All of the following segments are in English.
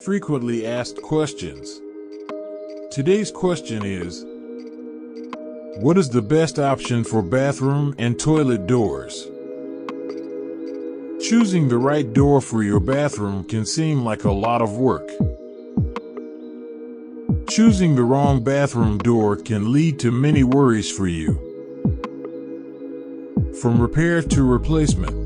Frequently asked questions. Today's question is, what is the best option for bathroom and toilet doors? Choosing the right door for your bathroom can seem like a lot of work. Choosing the wrong bathroom door can lead to many worries for you. From repair to replacement.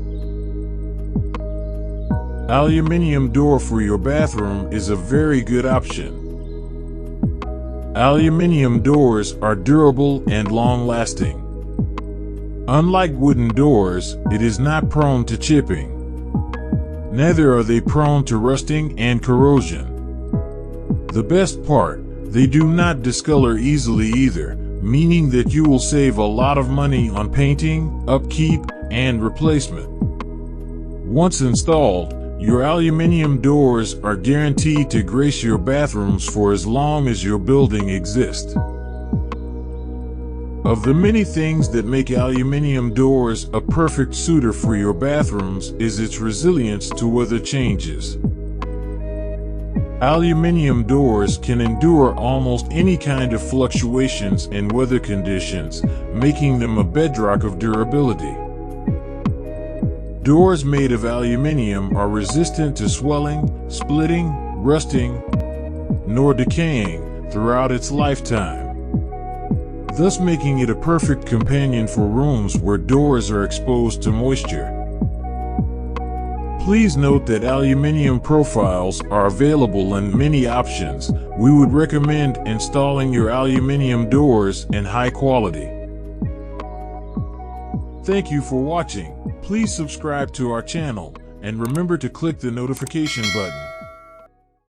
Aluminium door for your bathroom is a very good option. Aluminium doors are durable and long-lasting. Unlike wooden doors, it is not prone to chipping. Neither are they prone to rusting and corrosion. The best part, they do not discolor easily either, meaning that you will save a lot of money on painting, upkeep, and replacement. Once installed, your aluminium doors are guaranteed to grace your bathrooms for as long as your building exists. Of the many things that make aluminium doors a perfect suitor for your bathrooms is its resilience to weather changes. Aluminium doors can endure almost any kind of fluctuations in weather conditions, making them a bedrock of durability. Doors made of aluminium are resistant to swelling, splitting, rusting, nor decaying throughout its lifetime, thus making it a perfect companion for rooms where doors are exposed to moisture. Please note that aluminium profiles are available in many options. We would recommend installing your aluminium doors in high quality. Thank you for watching. Please subscribe to our channel and remember to click the notification button.